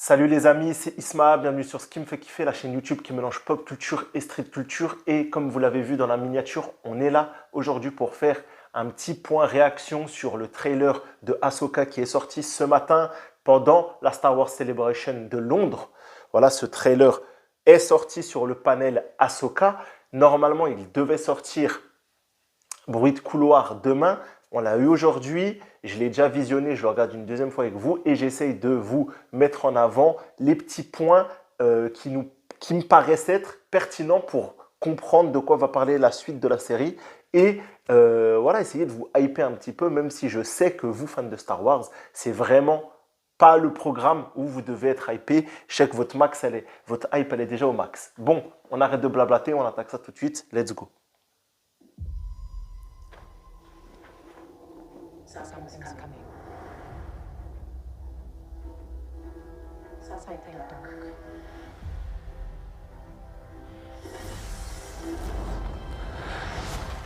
Salut les amis, c'est Isma, bienvenue sur Ce qui me fait kiffer, la chaîne YouTube qui mélange pop culture et street culture. Et comme vous l'avez vu dans la miniature, on est là aujourd'hui pour faire un petit point réaction sur le trailer de Ahsoka qui est sorti ce matin pendant la Star Wars Celebration de Londres. Voilà, ce trailer est sorti sur le panel Ahsoka. Normalement, il devait sortir bruit de couloir demain. On l'a eu aujourd'hui, je l'ai déjà visionné, je le regarde une deuxième fois avec vous et j'essaye de vous mettre en avant les petits points qui me paraissent être pertinents pour comprendre de quoi va parler la suite de la série et voilà, essayer de vous hyper un petit peu, même si je sais que vous, fans de Star Wars, c'est vraiment pas le programme où vous devez être hypé. Je sais que votre hype, elle est déjà au max. Bon, on arrête de blablater, on attaque ça tout de suite. Let's go. Something's coming. Something dark.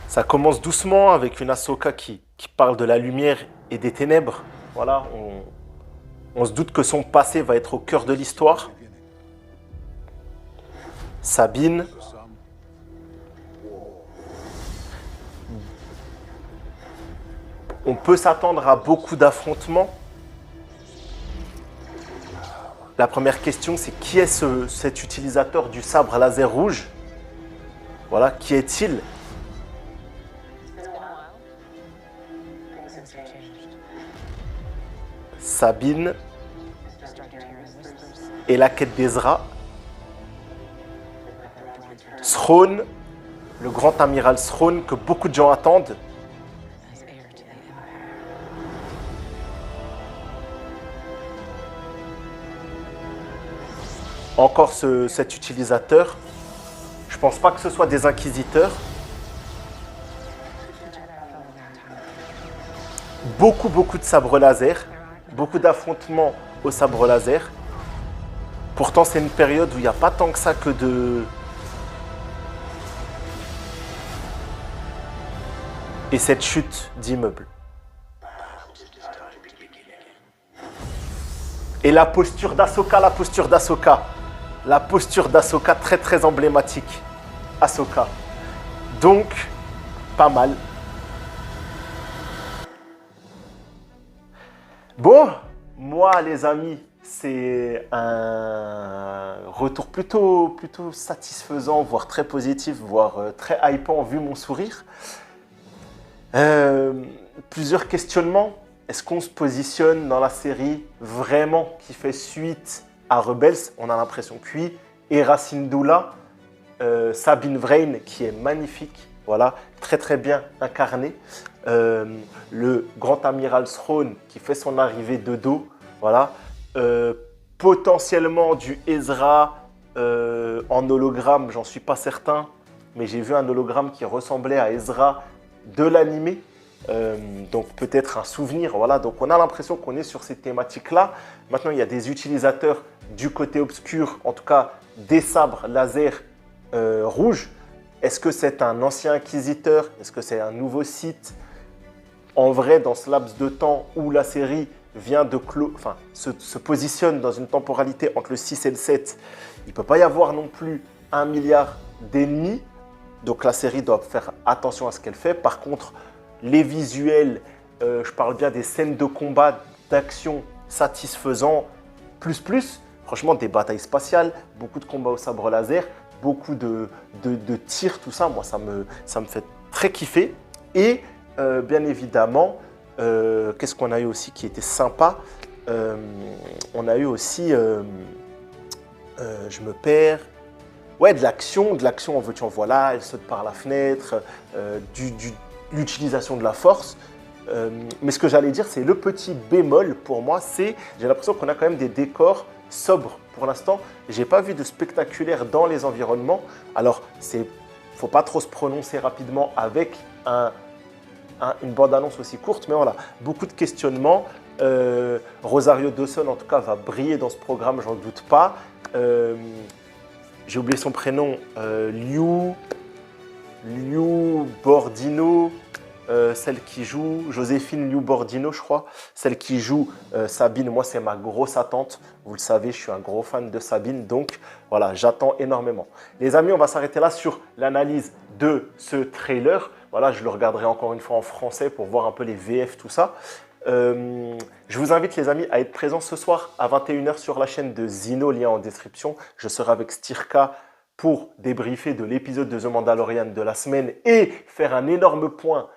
Ça commence doucement avec une Ahsoka qui parle de la lumière et des ténèbres. Voilà, on se doute que son passé va être au cœur de l'histoire. Sabine. On peut s'attendre à beaucoup d'affrontements. La première question, c'est qui est cet utilisateur du sabre laser rouge? Voilà, qui est-il? It's been a while. Things have changed. Sabine I started hearing whispers. et la quête d'Ezra. Thrawn, le grand amiral Thrawn que beaucoup de gens attendent. As heir to the Empire. Encore cet utilisateur. Je pense pas que ce soit des inquisiteurs. Beaucoup de sabres laser. Beaucoup d'affrontements au sabre laser. Pourtant, c'est une période où il n'y a pas tant que ça que de... Et cette chute d'immeuble. Et la posture d'Ahsoka, La posture d'Ahsoka très emblématique. Ahsoka. Donc, pas mal. Bon, moi les amis, c'est un retour plutôt satisfaisant, voire très positif, voire très hypant vu mon sourire. Plusieurs questionnements. Est-ce qu'on se positionne dans la série vraiment qui fait suite à Rebels? On a l'impression que oui. Hera Syndulla, Sabine Wren qui est magnifique, voilà, très bien incarnée. Le grand amiral Thrawn qui fait son arrivée de dos, voilà. Potentiellement du Ezra en hologramme, j'en suis pas certain, mais j'ai vu un hologramme qui ressemblait à Ezra de l'animé. Donc peut-être un souvenir, voilà. Donc on a l'impression qu'on est sur ces thématiques-là. Maintenant, il y a des utilisateurs du côté obscur, en tout cas des sabres laser rouges. Est-ce que c'est un ancien inquisiteur? Est-ce que c'est un nouveau Sith? En vrai, dans ce laps de temps où la série vient de se positionne dans une temporalité entre le 6 et le 7, il ne peut pas y avoir non plus 1 milliard d'ennemis. Donc la série doit faire attention à ce qu'elle fait. Par contre, les visuels, je parle bien des scènes de combat, d'action satisfaisants, plus. Franchement, des batailles spatiales, beaucoup de combats au sabre laser, beaucoup de tirs, tout ça. Moi, ça me fait très kiffer. Et bien évidemment, qu'est-ce qu'on a eu aussi qui était sympa? On a eu aussi, je me perds. Ouais, de l'action, en veux-tu en voilà, elle saute par la fenêtre, l'utilisation de la force. Mais ce que j'allais dire, c'est le petit bémol pour moi, j'ai l'impression qu'on a quand même des décors sobres. Pour l'instant, j'ai pas vu de spectaculaire dans les environnements. Alors, faut pas trop se prononcer rapidement avec une bande-annonce aussi courte, mais voilà, beaucoup de questionnements. Rosario Dawson, en tout cas, va briller dans ce programme, j'en doute pas. J'ai oublié son prénom, Liu Bordino, celle qui joue Joséphine Liu Bordino, je crois. Celle qui joue Sabine, moi, c'est ma grosse attente. Vous le savez, je suis un gros fan de Sabine, donc voilà, j'attends énormément. Les amis, on va s'arrêter là sur l'analyse de ce trailer. Voilà, je le regarderai encore une fois en français pour voir un peu les VF, tout ça. Je vous invite les amis à être présents ce soir à 21 h sur la chaîne de Zino, lien en description. Je serai avec Stirka pour débriefer de l'épisode de The Mandalorian de la semaine et faire un énorme point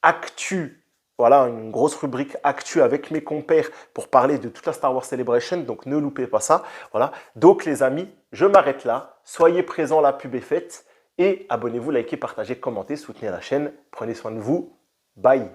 actu, voilà, une grosse rubrique actu avec mes compères pour parler de toute la Star Wars Celebration, donc ne loupez pas ça. Voilà. Donc les amis, je m'arrête là, soyez présents, la pub est faite et abonnez-vous, likez, partagez, commentez, soutenez la chaîne, prenez soin de vous, bye.